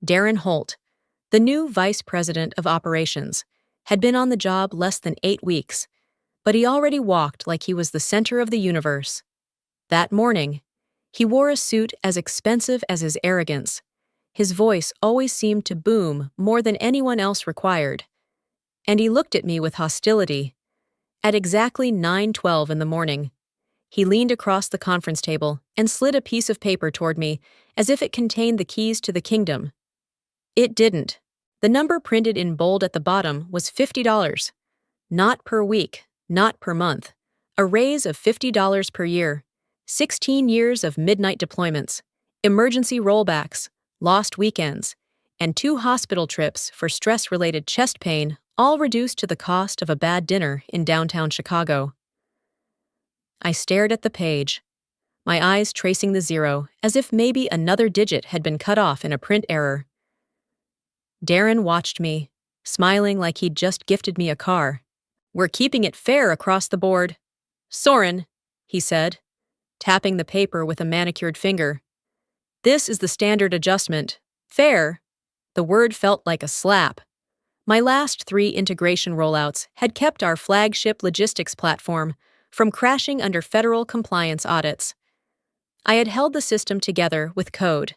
Darren Holt, the new vice president of operations, had been on the job less than 8 weeks, but he already walked like he was the center of the universe. That morning, he wore a suit as expensive as his arrogance. His voice always seemed to boom more than anyone else required. And he looked at me with hostility. At exactly 9:12 in the morning, he leaned across the conference table and slid a piece of paper toward me as if it contained the keys to the kingdom. It didn't. The number printed in bold at the bottom was $50. Not per week, not per month. A raise of $50 per year. 16 years of midnight deployments, emergency rollbacks, lost weekends, and 2 hospital trips for stress-related chest pain, all reduced to the cost of a bad dinner in downtown Chicago. I stared at the page, my eyes tracing the 0 as if maybe another digit had been cut off in a print error. Darren watched me, smiling like he'd just gifted me a car. "We're keeping it fair across the board. Soren," he said, tapping the paper with a manicured finger. "This is the standard adjustment. Fair." The word felt like a slap. My last 3 integration rollouts had kept our flagship logistics platform from crashing under federal compliance audits. I had held the system together with code,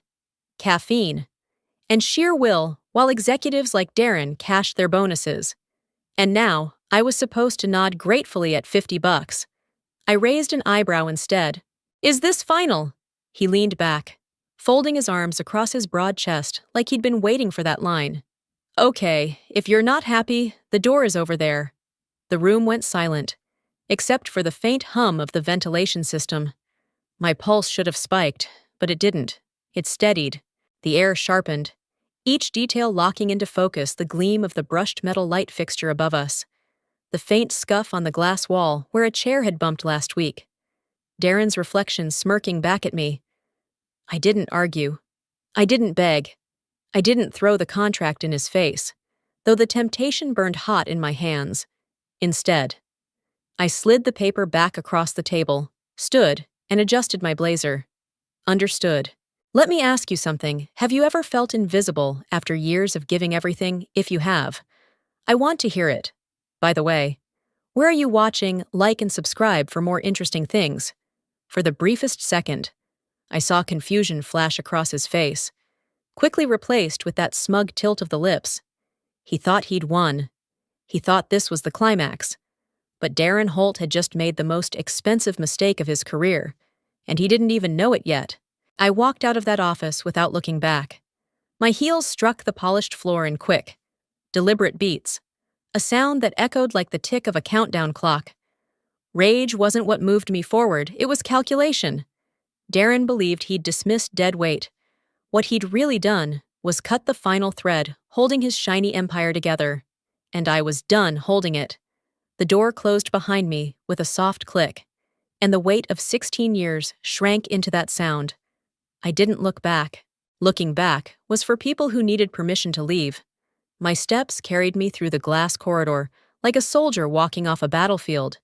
caffeine, and sheer will while executives like Darren cashed their bonuses. And now, I was supposed to nod gratefully at $50. I raised an eyebrow instead. "Is this final?" He leaned back, folding his arms across his broad chest like he'd been waiting for that line. "Okay, if you're not happy, the door is over there." The room went silent, except for the faint hum of the ventilation system. My pulse should have spiked, but it didn't. It steadied. The air sharpened, each detail locking into focus the gleam of the brushed metal light fixture above us, the faint scuff on the glass wall where a chair had bumped last week, Darren's reflection smirking back at me. I didn't argue. I didn't beg. I didn't throw the contract in his face, though the temptation burned hot in my hands. Instead, I slid the paper back across the table, stood, and adjusted my blazer. "Understood. Let me ask you something. Have you ever felt invisible after years of giving everything, if you have? I want to hear it. By the way, where are you watching? Like and subscribe for more interesting things." For the briefest second, I saw confusion flash across his face, quickly replaced with that smug tilt of the lips. He thought he'd won. He thought this was the climax. But Darren Holt had just made the most expensive mistake of his career, and he didn't even know it yet. I walked out of that office without looking back. My heels struck the polished floor in quick, deliberate beats, a sound that echoed like the tick of a countdown clock. Rage wasn't what moved me forward, it was calculation. Darren believed he'd dismissed dead weight. What he'd really done was cut the final thread, holding his shiny empire together. And I was done holding it. The door closed behind me with a soft click, and the weight of 16 years shrank into that sound. I didn't look back. Looking back was for people who needed permission to leave. My steps carried me through the glass corridor like a soldier walking off a battlefield.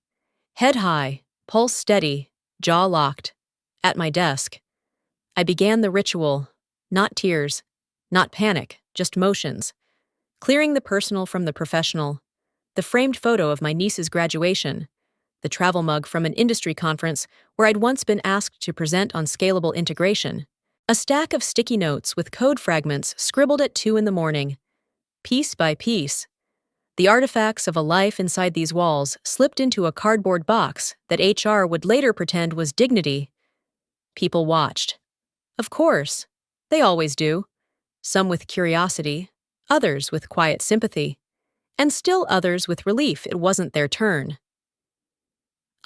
Head high, pulse steady, jaw locked. At my desk, I began the ritual. Not tears, not panic, just motions. Clearing the personal from the professional. The framed photo of my niece's graduation. The travel mug from an industry conference where I'd once been asked to present on scalable integration. A stack of sticky notes with code fragments scribbled at 2 in the morning. Piece by piece, the artifacts of a life inside these walls slipped into a cardboard box that HR would later pretend was dignity. People watched. Of course, they always do. Some with curiosity, others with quiet sympathy, and still others with relief it wasn't their turn.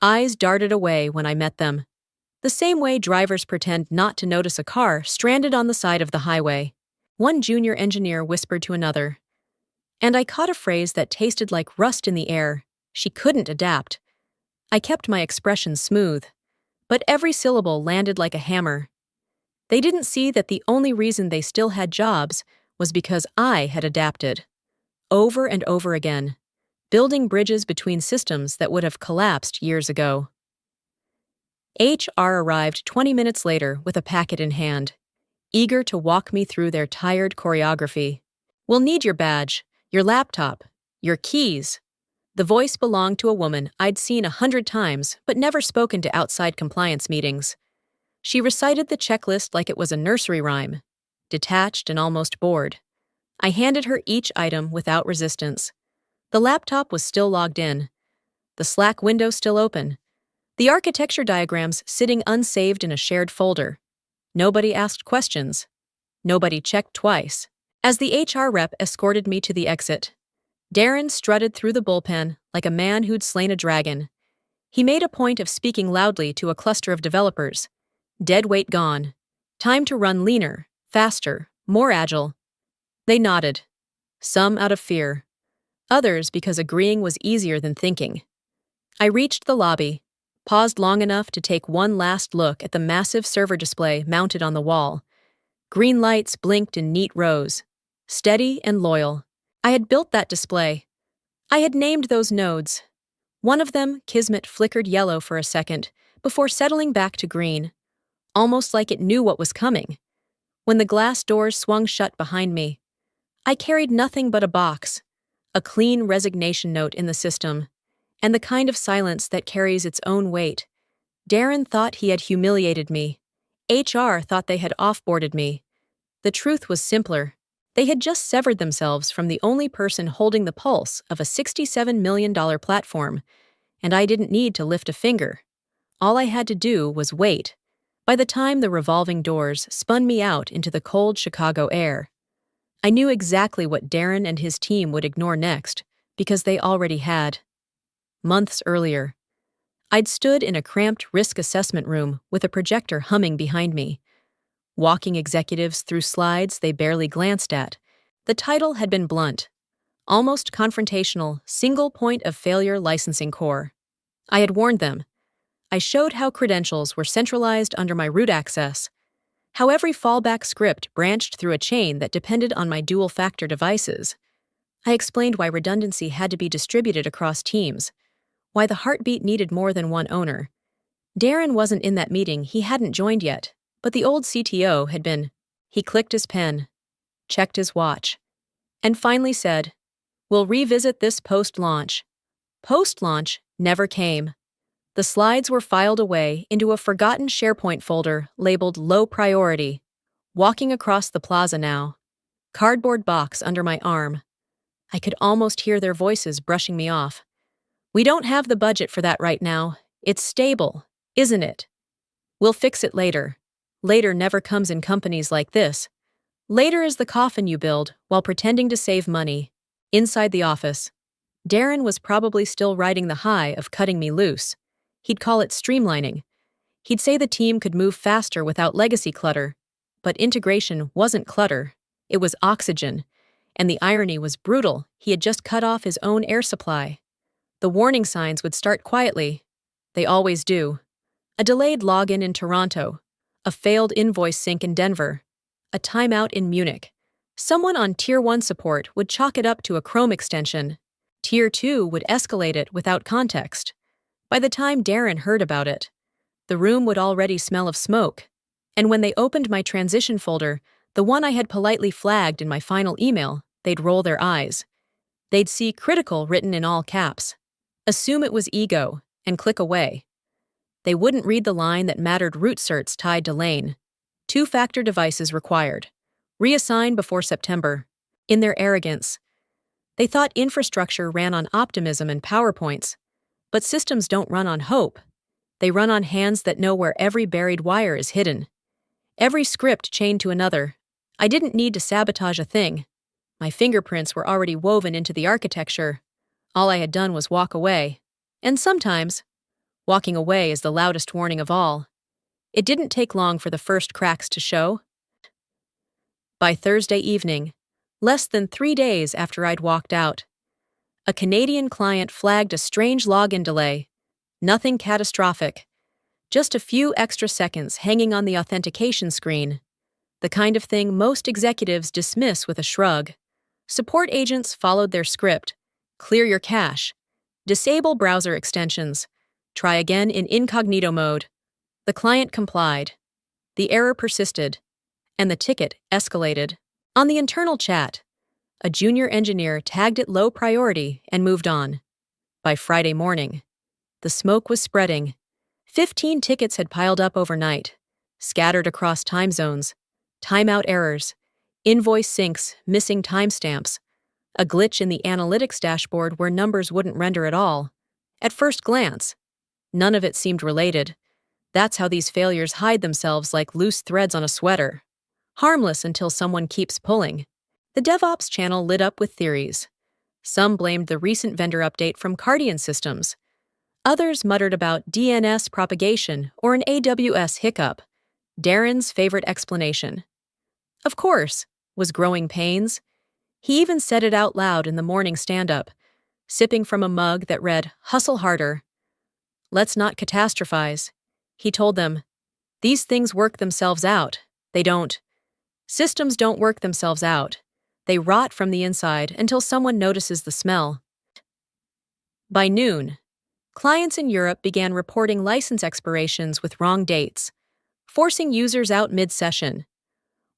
Eyes darted away when I met them, the same way drivers pretend not to notice a car stranded on the side of the highway. One junior engineer whispered to another, and I caught a phrase that tasted like rust in the air. She couldn't adapt. I kept my expression smooth, but every syllable landed like a hammer. They didn't see that the only reason they still had jobs was because I had adapted. Over and over again, building bridges between systems that would have collapsed years ago. HR arrived 20 minutes later with a packet in hand. eager to walk me through their tired choreography. "We'll need your badge, your laptop, your keys." The voice belonged to a woman I'd seen 100 times but never spoken to outside compliance meetings. She recited the checklist like it was a nursery rhyme, detached and almost bored. I handed her each item without resistance. The laptop was still logged in, the Slack window still open, the architecture diagrams sitting unsaved in a shared folder. Nobody asked questions. Nobody checked twice. As the HR rep escorted me to the exit, Darren strutted through the bullpen like a man who'd slain a dragon. He made a point of speaking loudly to a cluster of developers. Dead weight gone. Time to run leaner, faster, more agile. They nodded. Some out of fear. Others because agreeing was easier than thinking. I reached the lobby, paused long enough to take one last look at the massive server display mounted on the wall. Green lights blinked in neat rows. Steady and loyal. I had built that display. I had named those nodes. One of them, Kismet, flickered yellow for a second before settling back to green, almost like it knew what was coming. When the glass doors swung shut behind me, I carried nothing but a box, a clean resignation note in the system, and the kind of silence that carries its own weight. Darren thought he had humiliated me. HR thought they had offboarded me. The truth was simpler. They had just severed themselves from the only person holding the pulse of a $67 million platform, and I didn't need to lift a finger. All I had to do was wait. By the time the revolving doors spun me out into the cold Chicago air, I knew exactly what Darren and his team would ignore next, because they already had. Months earlier, I'd stood in a cramped risk assessment room with a projector humming behind me, walking executives through slides they barely glanced at. The title had been blunt, almost confrontational, single point of failure licensing core. I had warned them. I showed how credentials were centralized under my root access, how every fallback script branched through a chain that depended on my dual-factor devices. I explained why redundancy had to be distributed across teams, why the heartbeat needed more than one owner. Darren wasn't in that meeting, he hadn't joined yet, but the old CTO had been. He clicked his pen, checked his watch, and finally said, "We'll revisit this post-launch." Post-launch never came. The slides were filed away into a forgotten SharePoint folder labeled low priority. Walking across the plaza now, cardboard box under my arm. I could almost hear their voices brushing me off. "We don't have the budget for that right now. It's stable, isn't it? We'll fix it later." Later never comes in companies like this. Later is the coffin you build while pretending to save money. Inside the office, Darren was probably still riding the high of cutting me loose. He'd call it streamlining. He'd say the team could move faster without legacy clutter. But integration wasn't clutter. It was oxygen. And the irony was brutal. He had just cut off his own air supply. The warning signs would start quietly. They always do. A delayed login in Toronto. A failed invoice sync in Denver. A timeout in Munich. Someone on Tier 1 support would chalk it up to a Chrome extension. Tier 2 would escalate it without context. By the time Darren heard about it, the room would already smell of smoke. And when they opened my transition folder, the one I had politely flagged in my final email, they'd roll their eyes. They'd see critical written in all caps, assume it was ego, and click away. They wouldn't read the line that mattered: root certs tied to lane. 2-factor devices required. Reassign before September. In their arrogance, they thought infrastructure ran on optimism and PowerPoints. But systems don't run on hope. They run on hands that know where every buried wire is hidden. Every script chained to another. I didn't need to sabotage a thing. My fingerprints were already woven into the architecture. All I had done was walk away. And sometimes, walking away is the loudest warning of all. It didn't take long for the first cracks to show. By Thursday evening, less than 3 days after I'd walked out, a Canadian client flagged a strange login delay. Nothing catastrophic. Just a few extra seconds hanging on the authentication screen. The kind of thing most executives dismiss with a shrug. Support agents followed their script. Clear your cache. Disable browser extensions. Try again in incognito mode. The client complied. The error persisted. and the ticket escalated. On the internal chat, a junior engineer tagged it low priority and moved on. By Friday morning, the smoke was spreading. 15 tickets had piled up overnight, scattered across time zones, timeout errors, invoice syncs, missing timestamps, a glitch in the analytics dashboard where numbers wouldn't render at all. At first glance, none of it seemed related. That's how these failures hide themselves like loose threads on a sweater. Harmless until someone keeps pulling. The DevOps channel lit up with theories. Some blamed the recent vendor update from Cardian Systems. Others muttered about DNS propagation or an AWS hiccup. Darren's favorite explanation, of course, was growing pains. He even said it out loud in the morning stand-up, sipping from a mug that read, "Hustle harder." "Let's not catastrophize," he told them. "These things work themselves out. They don't. Systems don't work themselves out. They rot from the inside until someone notices the smell." By noon, clients in Europe began reporting license expirations with wrong dates, forcing users out mid-session.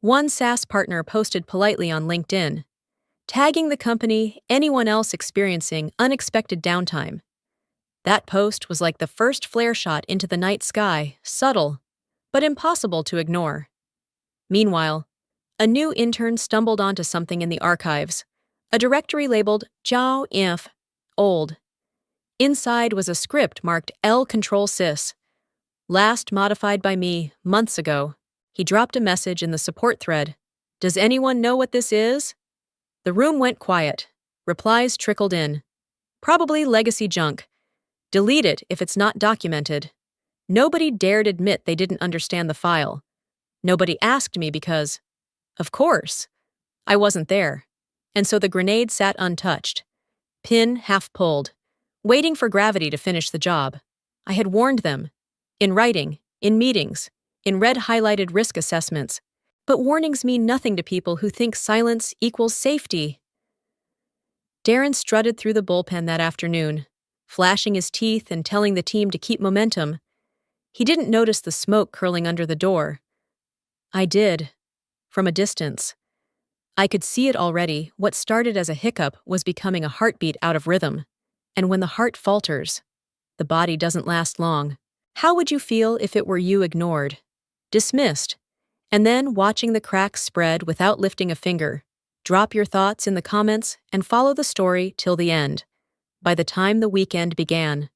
One SaaS partner posted politely on LinkedIn, tagging the company, anyone else experiencing unexpected downtime. That post was like the first flare shot into the night sky, subtle, but impossible to ignore. Meanwhile, a new intern stumbled onto something in the archives, a directory labeled Jiao Inf, old. Inside was a script marked L Control Sys, last modified by me months ago. He dropped a message in the support thread. "Does anyone know what this is?" The room went quiet. Replies trickled in. "Probably legacy junk. Delete it if it's not documented." Nobody dared admit they didn't understand the file. Nobody asked me because, of course, I wasn't there. And so the grenade sat untouched, pin half pulled, waiting for gravity to finish the job. I had warned them, in writing, in meetings, in red highlighted risk assessments, but warnings mean nothing to people who think silence equals safety. Darren strutted through the bullpen that afternoon, flashing his teeth and telling the team to keep momentum. He didn't notice the smoke curling under the door. I did, from a distance. I could see it already. What started as a hiccup was becoming a heartbeat out of rhythm. And when the heart falters, the body doesn't last long. How would you feel if it were you ignored, dismissed, and then watching the cracks spread without lifting a finger? Drop your thoughts in the comments and follow the story till the end. By the time the weekend began,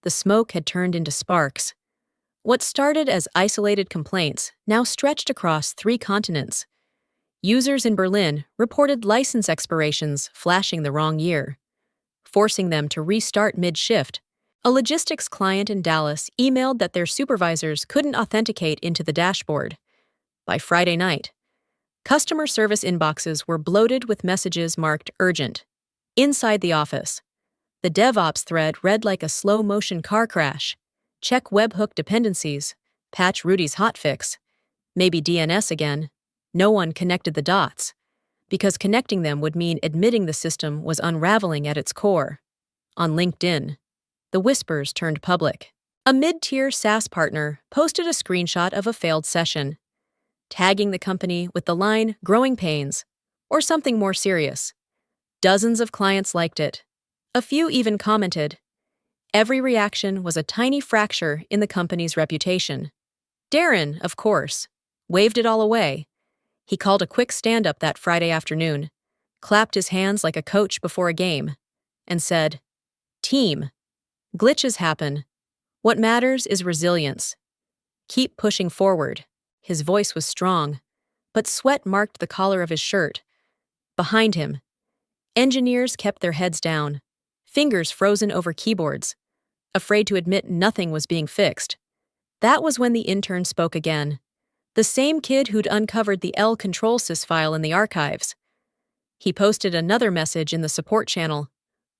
the smoke had turned into sparks. What started as isolated complaints now stretched across 3 continents. Users in Berlin reported license expirations flashing the wrong year, forcing them to restart mid-shift. A logistics client in Dallas emailed that their supervisors couldn't authenticate into the dashboard. By Friday night, customer service inboxes were bloated with messages marked urgent. Inside the office, the DevOps thread read like a slow-motion car crash. Check webhook dependencies, patch Rudy's hotfix, maybe DNS again. No one connected the dots, because connecting them would mean admitting the system was unraveling at its core. On LinkedIn, the whispers turned public. A mid-tier SaaS partner posted a screenshot of a failed session, tagging the company with the line "growing pains," or something more serious. Dozens of clients liked it. A few even commented. Every reaction was a tiny fracture in the company's reputation. Darren, of course, waved it all away. He called a quick stand-up that Friday afternoon, clapped his hands like a coach before a game, and said, "Team, glitches happen. What matters is resilience. Keep pushing forward." His voice was strong, but sweat marked the collar of his shirt. Behind him, engineers kept their heads down, fingers frozen over keyboards, afraid to admit nothing was being fixed. That was when the intern spoke again, the same kid who'd uncovered the L Control Sys file in the archives. He posted another message in the support channel.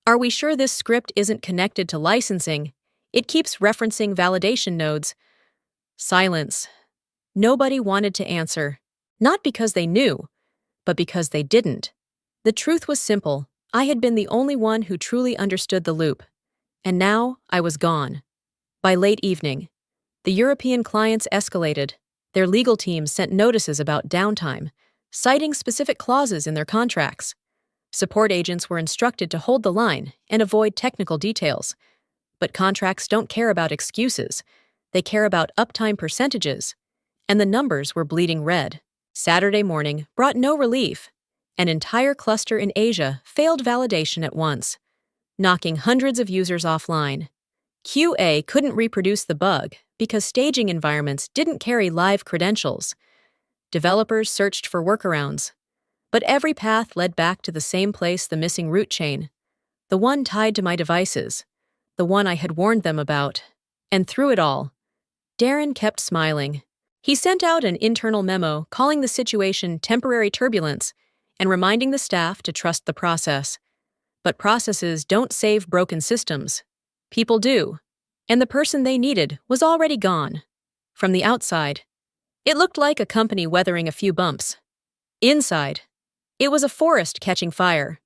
"Are we sure this script isn't connected to licensing? It keeps referencing validation nodes." Silence. Nobody wanted to answer. Not because they knew, but because they didn't. The truth was simple. I had been the only one who truly understood the loop. And now I was gone. By late evening, the European clients escalated. Their legal teams sent notices about downtime, citing specific clauses in their contracts. Support agents were instructed to hold the line and avoid technical details. But contracts don't care about excuses. They care about uptime percentages. And the numbers were bleeding red. Saturday morning brought no relief. An entire cluster in Asia failed validation at once, knocking hundreds of users offline. QA couldn't reproduce the bug because staging environments didn't carry live credentials. Developers searched for workarounds. But every path led back to the same place, the missing root chain. The one tied to my devices. The one I had warned them about. And through it all, Darren kept smiling. He sent out an internal memo calling the situation temporary turbulence and reminding the staff to trust the process. But processes don't save broken systems. People do. And the person they needed was already gone. From the outside, it looked like a company weathering a few bumps. Inside, it was a forest catching fire,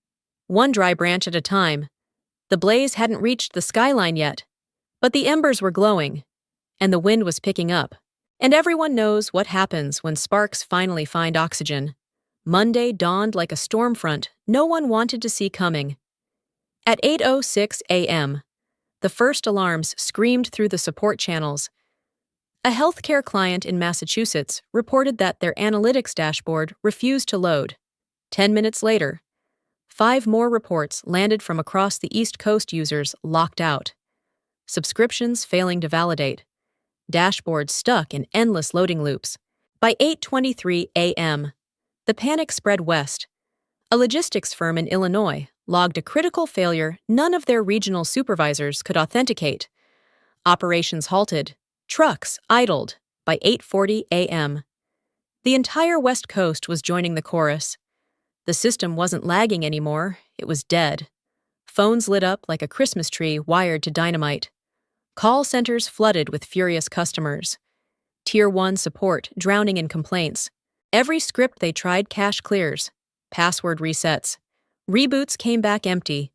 one dry branch at a time. The blaze hadn't reached the skyline yet, but the embers were glowing, and the wind was picking up. And everyone knows what happens when sparks finally find oxygen. Monday dawned like a storm front no one wanted to see coming. At 8:06 a.m., the first alarms screamed through the support channels. A healthcare client in Massachusetts reported that their analytics dashboard refused to load. 10 minutes later, 5 more reports landed from across the East Coast, users locked out. Subscriptions failing to validate. Dashboards stuck in endless loading loops. By 8:23 a.m., the panic spread west. A logistics firm in Illinois logged a critical failure none of their regional supervisors could authenticate. Operations halted. Trucks idled. By 8:40 a.m., the entire West Coast was joining the chorus. The system wasn't lagging anymore, it was dead. Phones lit up like a Christmas tree wired to dynamite. Call centers flooded with furious customers. Tier 1 support drowning in complaints. Every script they tried cache clears. Password resets. Reboots came back empty.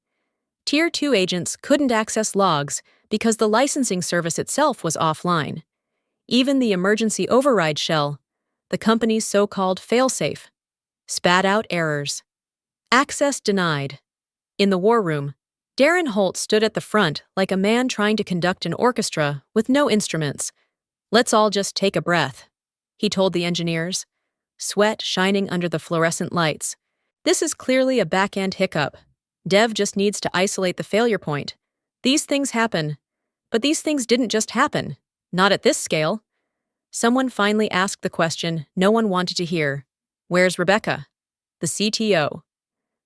Tier 2 agents couldn't access logs because the licensing service itself was offline. Even the emergency override shell, the company's so-called failsafe, spat out errors. Access denied. In the war room, Darren Holt stood at the front like a man trying to conduct an orchestra with no instruments. "Let's all just take a breath," he told the engineers, sweat shining under the fluorescent lights. "This is clearly a back-end hiccup. Dev just needs to isolate the failure point. These things happen. But these things didn't just happen. Not at this scale." Someone finally asked the question no one wanted to hear. "Where's Rebecca?" The CTO.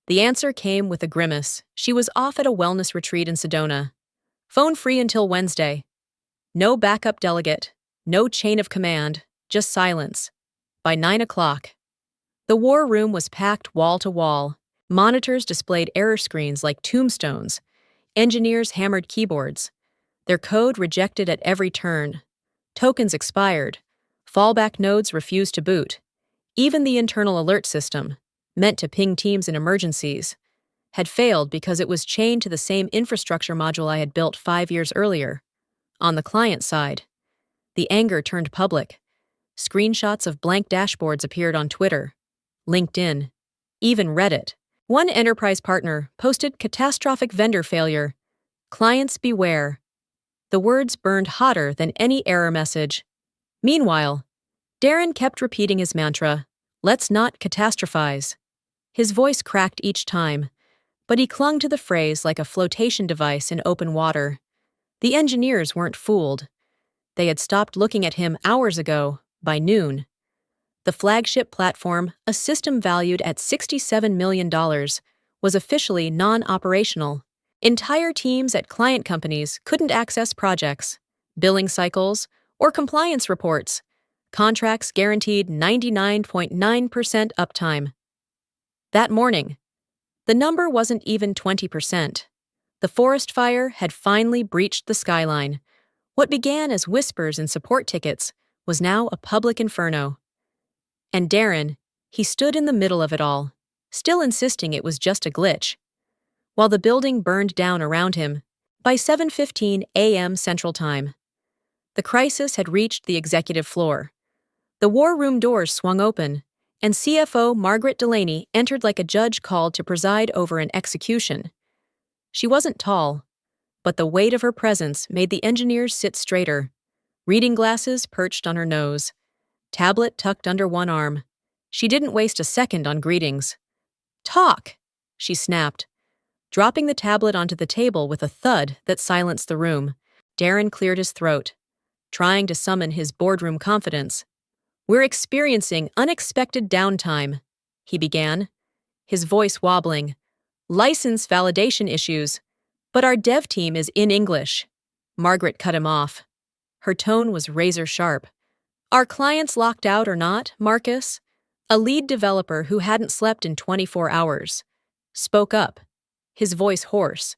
The answer came with a grimace. She was off at a wellness retreat in Sedona. Phone free until Wednesday. No backup delegate. No chain of command. Just silence. By 9 o'clock. The war room was packed wall to wall. Monitors displayed error screens like tombstones. Engineers hammered keyboards. Their code rejected at every turn. Tokens expired. Fallback nodes refused to boot. Even the internal alert system, meant to ping teams in emergencies, had failed because it was chained to the same infrastructure module I had built 5 years earlier. On the client side, the anger turned public. Screenshots of blank dashboards appeared on Twitter, LinkedIn, even Reddit. One enterprise partner posted catastrophic vendor failure. Clients beware. The words burned hotter than any error message. Meanwhile, Darren kept repeating his mantra, "Let's not catastrophize." His voice cracked each time, but he clung to the phrase like a flotation device in open water. The engineers weren't fooled. They had stopped looking at him hours ago, by noon. The flagship platform, a system valued at $67 million, was officially non-operational. Entire teams at client companies couldn't access projects, billing cycles, or compliance reports. Contracts guaranteed 99.9% uptime. That morning, the number wasn't even 20%. The forest fire had finally breached the skyline. What began as whispers in support tickets was now a public inferno. And Darren, he stood in the middle of it all, still insisting it was just a glitch. While the building burned down around him, by 7:15 a.m. Central Time, the crisis had reached the executive floor. The war room doors swung open, and CFO Margaret Delaney entered like a judge called to preside over an execution. She wasn't tall, but the weight of her presence made the engineers sit straighter, reading glasses perched on her nose, tablet tucked under one arm. She didn't waste a second on greetings. "Talk!" she snapped, dropping the tablet onto the table with a thud that silenced the room. Darren cleared his throat, trying to summon his boardroom confidence. "We're experiencing unexpected downtime," he began, his voice wobbling. "License validation issues. But our dev team is in English." Margaret cut him off. Her tone was razor sharp. "Are clients locked out or not, Marcus?" A lead developer who hadn't slept in 24 hours spoke up, his voice hoarse.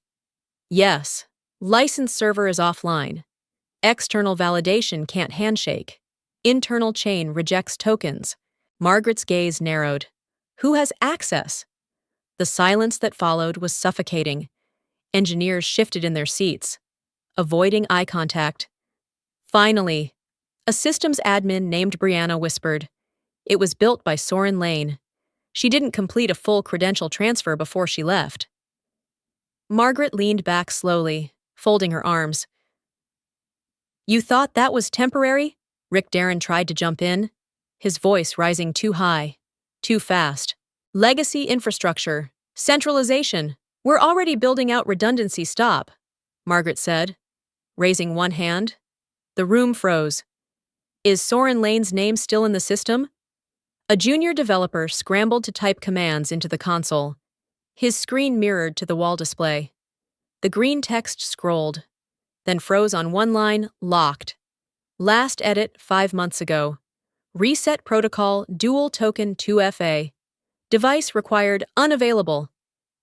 "Yes, license server is offline. External validation can't handshake. Internal chain rejects tokens." Margaret's gaze narrowed. "Who has access?" The silence that followed was suffocating. Engineers shifted in their seats, avoiding eye contact. "Finally," a systems admin named Brianna whispered. "It was built by Soren Lane. She didn't complete a full credential transfer before she left." Margaret leaned back slowly, folding her arms. "You thought that was temporary?" Rick Darren tried to jump in, his voice rising too high, too fast. "Legacy infrastructure, centralization. We're already building out redundancy. Stop," Margaret said, raising one hand. The room froze. "Is Soren Lane's name still in the system?" A junior developer scrambled to type commands into the console, his screen mirrored to the wall display. The green text scrolled, then froze on one line, locked. "Last edit 5 months ago. Reset protocol dual token 2FA. Device required unavailable."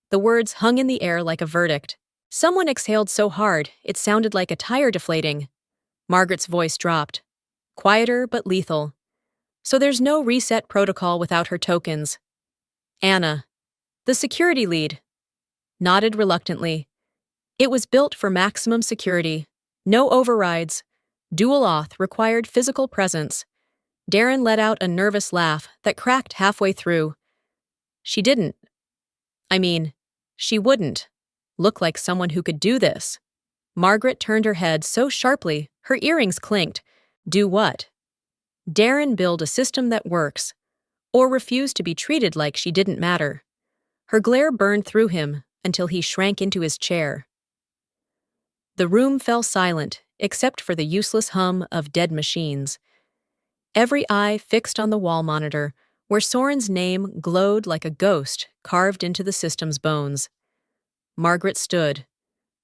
The words hung in the air like a verdict. Someone exhaled so hard it sounded like a tire deflating. Margaret's voice dropped, quieter but lethal. "So there's no reset protocol without her tokens." Anna, the security lead, nodded reluctantly. "It was built for maximum security. No overrides. Dual auth required physical presence." Darren let out a nervous laugh that cracked halfway through. She didn't. She wouldn't look like someone who could do this. Margaret turned her head so sharply, her earrings clinked. Do what? Darren build a system that works, or refuse to be treated like she didn't matter. Her glare burned through him until he shrank into his chair. The room fell silent, except for the useless hum of dead machines. Every eye fixed on the wall monitor, where Soren's name glowed like a ghost carved into the system's bones. Margaret stood,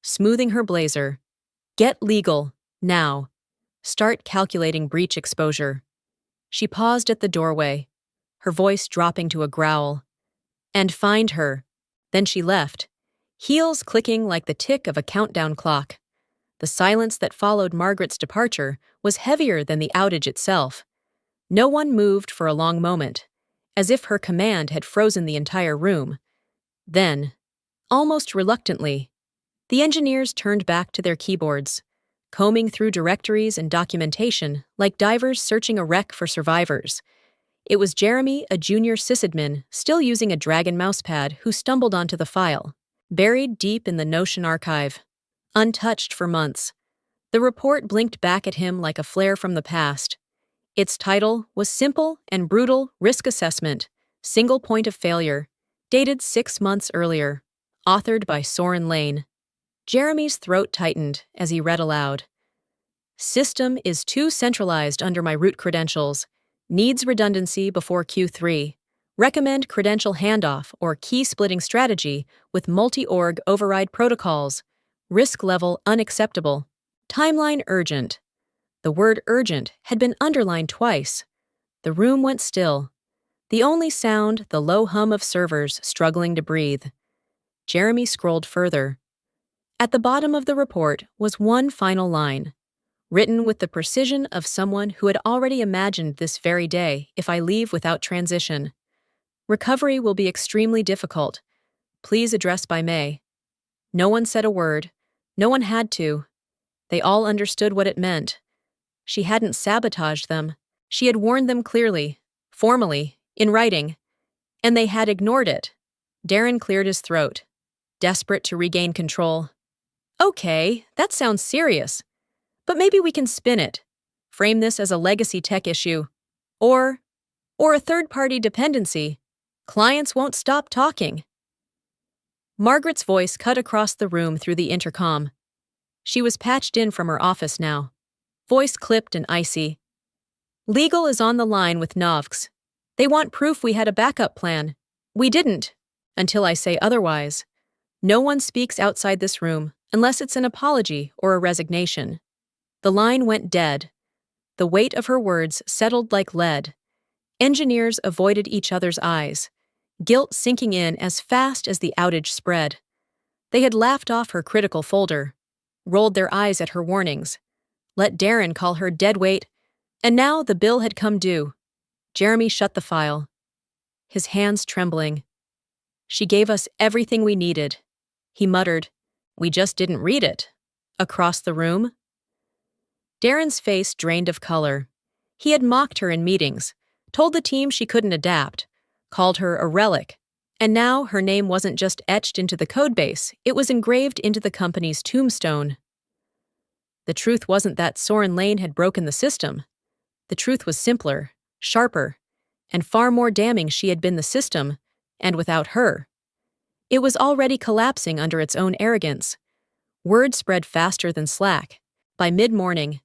smoothing her blazer. "Get legal, now. Start calculating breach exposure." She paused at the doorway, her voice dropping to a growl. "And find her." Then she left, heels clicking like the tick of a countdown clock. The silence that followed Margaret's departure was heavier than the outage itself. No one moved for a long moment, as if her command had frozen the entire room. Then, almost reluctantly, the engineers turned back to their keyboards, combing through directories and documentation like divers searching a wreck for survivors. It was Jeremy, a junior sysadmin, still using a Dragon mousepad, who stumbled onto the file, buried deep in the Notion archive, untouched for months. The report blinked back at him like a flare from the past. Its title was simple and brutal: Risk Assessment, Single Point of Failure, dated 6 months earlier, authored by Soren Lane. Jeremy's throat tightened as he read aloud. "System is too centralized under my root credentials. Needs redundancy before Q3. Recommend credential handoff or key splitting strategy with multi-org override protocols. Risk level unacceptable. Timeline urgent." The word urgent had been underlined twice. The room went still. The only sound, the low hum of servers struggling to breathe. Jeremy scrolled further. At the bottom of the report was one final line, written with the precision of someone who had already imagined this very day: "If I leave without transition, recovery will be extremely difficult. Please address by May." No one said a word. No one had to. They all understood what it meant. She hadn't sabotaged them. She had warned them clearly, formally, in writing, and they had ignored it. Darren cleared his throat, desperate to regain control. Okay, that sounds serious, but maybe we can spin it. Frame this as a legacy tech issue. Or a third-party dependency. Clients won't stop talking. Margaret's voice cut across the room through the intercom. She was patched in from her office now, voice clipped and icy. Legal is on the line with Novks. They want proof we had a backup plan. We didn't, until I say otherwise. No one speaks outside this room unless it's an apology or a resignation. The line went dead. The weight of her words settled like lead. Engineers avoided each other's eyes, guilt sinking in as fast as the outage spread. They had laughed off her critical folder, rolled their eyes at her warnings, let Darren call her deadweight, and now the bill had come due. Jeremy shut the file, his hands trembling. She gave us everything we needed. He muttered, "We just didn't read it." Across the room? Darren's face drained of color. He had mocked her in meetings, told the team she couldn't adapt, called her a relic, and now her name wasn't just etched into the codebase, it was engraved into the company's tombstone. The truth wasn't that Soren Lane had broken the system. The truth was simpler, sharper, and far more damning. She had been the system, and without her. It was already collapsing under its own arrogance. Word spread faster than Slack. By mid-morning,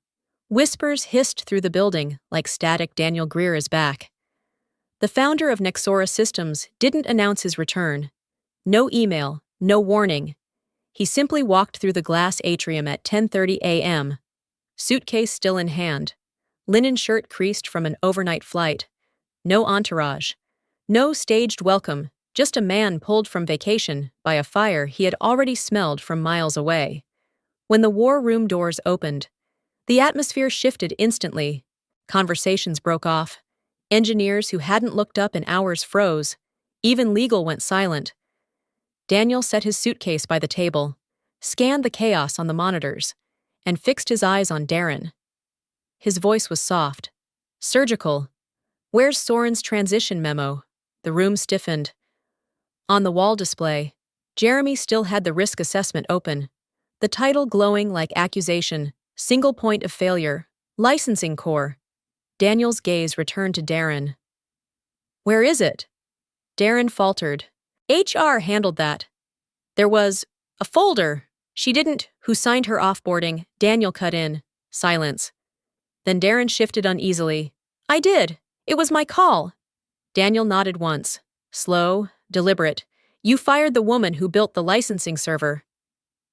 whispers hissed through the building like static. Daniel Greer is back. The founder of Nexora Systems didn't announce his return. No email, no warning. He simply walked through the glass atrium at 10:30 a.m., suitcase still in hand, linen shirt creased from an overnight flight. No entourage. No staged welcome, just a man pulled from vacation by a fire he had already smelled from miles away. When the war room doors opened, the atmosphere shifted instantly. Conversations broke off. Engineers who hadn't looked up in hours froze. Even legal went silent. Daniel set his suitcase by the table, scanned the chaos on the monitors, and fixed his eyes on Darren. His voice was soft, surgical. "Where's Soren's transition memo?" The room stiffened. On the wall display, Jeremy still had the risk assessment open, the title glowing like accusation, single point of failure, licensing core. Daniel's gaze returned to Darren. "Where is it?" Darren faltered. "HR handled that. There was a folder. She didn't. Who signed her offboarding?" Daniel cut in. Silence. Then Darren shifted uneasily. "I did. It was my call." Daniel nodded once. Slow, deliberate. "You fired the woman who built the licensing server."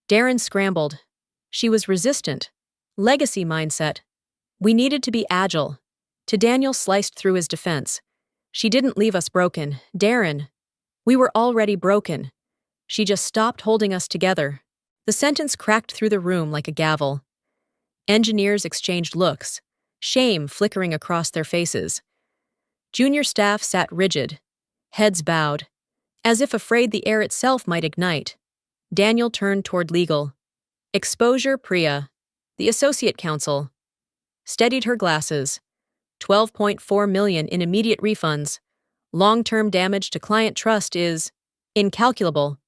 Darren scrambled. She was resistant. Legacy mindset. "We needed to be agile." To Daniel sliced through his defense. "She didn't leave us broken. Darren. We were already broken. She just stopped holding us together." The sentence cracked through the room like a gavel. Engineers exchanged looks, shame flickering across their faces. Junior staff sat rigid, heads bowed, as if afraid the air itself might ignite. Daniel turned toward legal. "Exposure Priya, the associate counsel." Steadied her glasses. 12.4 million in immediate refunds. Long-term damage to client trust is incalculable.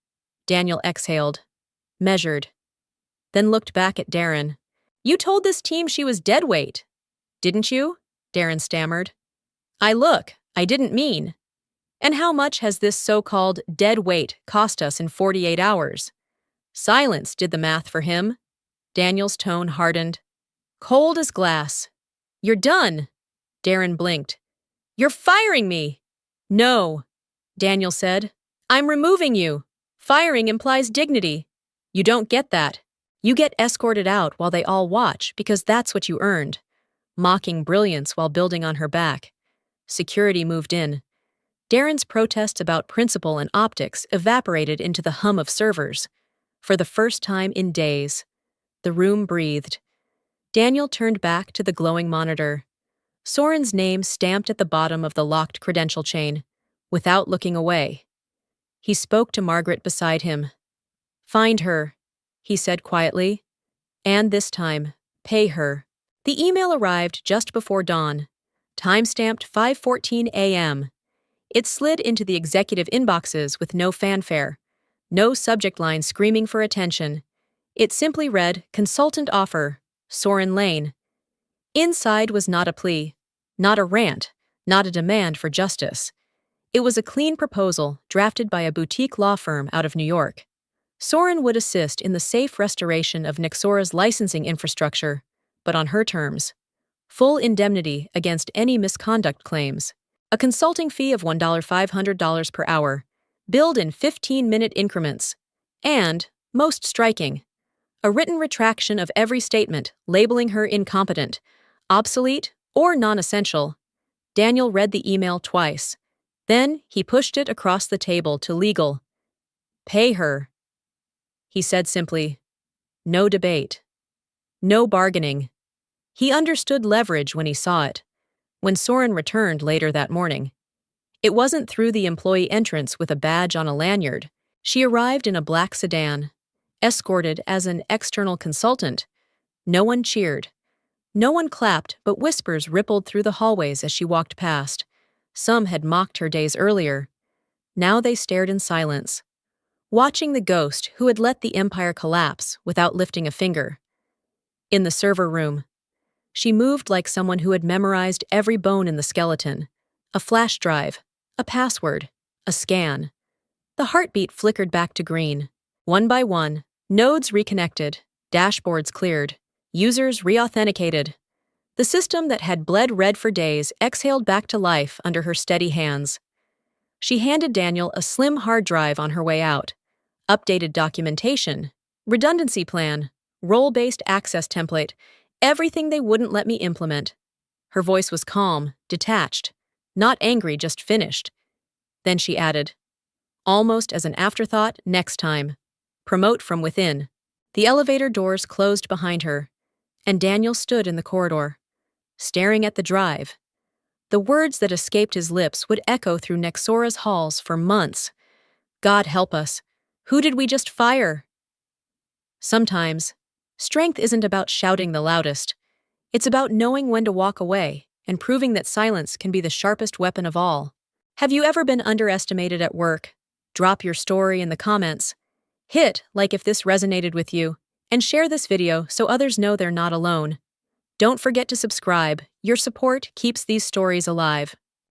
Daniel exhaled, measured, then looked back at Darren. "You told this team she was deadweight, didn't you?" Darren stammered. I didn't mean." "And how much has this so-called dead weight cost us in 48 hours? Silence did the math for him. Daniel's tone hardened. Cold as glass. "You're done." Darren blinked. "You're firing me." "No," Daniel said. "I'm removing you. Firing implies dignity. You don't get that. You get escorted out while they all watch because that's what you earned." Mocking brilliance while building on her back. Security moved in. Darren's protest about principle and optics evaporated into the hum of servers. For the first time in days, the room breathed. Daniel turned back to the glowing monitor. Soren's name stamped at the bottom of the locked credential chain, without looking away. He spoke to Margaret beside him. "Find her," he said quietly. "And this time, pay her." The email arrived just before dawn, timestamped 5:14 a.m. It slid into the executive inboxes with no fanfare, no subject line screaming for attention. It simply read, Consultant Offer, Soren Lane. Inside was not a plea, not a rant, not a demand for justice. It was a clean proposal drafted by a boutique law firm out of New York. Soren would assist in the safe restoration of Nexora's licensing infrastructure, but on her terms. Full indemnity against any misconduct claims. A consulting fee of $1,500 per hour, billed in 15-minute increments. And, most striking, a written retraction of every statement labeling her incompetent, obsolete, or non-essential. Daniel read the email twice. Then he pushed it across the table to legal. Pay her. He said simply. No debate. No bargaining. He understood leverage when he saw it. When Soren returned later that morning, it wasn't through the employee entrance with a badge on a lanyard. She arrived in a black sedan, escorted as an external consultant. No one cheered. No one clapped, but whispers rippled through the hallways as she walked past. Some had mocked her days earlier. Now they stared in silence, watching the ghost who had let the empire collapse without lifting a finger. In the server room, she moved like someone who had memorized every bone in the skeleton. A flash drive, a password, a scan. The heartbeat flickered back to green. One by one, nodes reconnected, dashboards cleared, users re-authenticated. The system that had bled red for days exhaled back to life under her steady hands. She handed Daniel a slim hard drive on her way out. Updated documentation, redundancy plan, role-based access template, everything they wouldn't let me implement. Her voice was calm, detached, not angry, just finished. Then she added, almost as an afterthought, next time. Promote from within. The elevator doors closed behind her, and Daniel stood in the corridor, staring at the drive. The words that escaped his lips would echo through Nexora's halls for months. God help us. Who did we just fire? Sometimes, strength isn't about shouting the loudest. It's about knowing when to walk away and proving that silence can be the sharpest weapon of all. Have you ever been underestimated at work? Drop your story in the comments. Hit like if this resonated with you, and share this video so others know they're not alone. Don't forget to subscribe. Your support keeps these stories alive.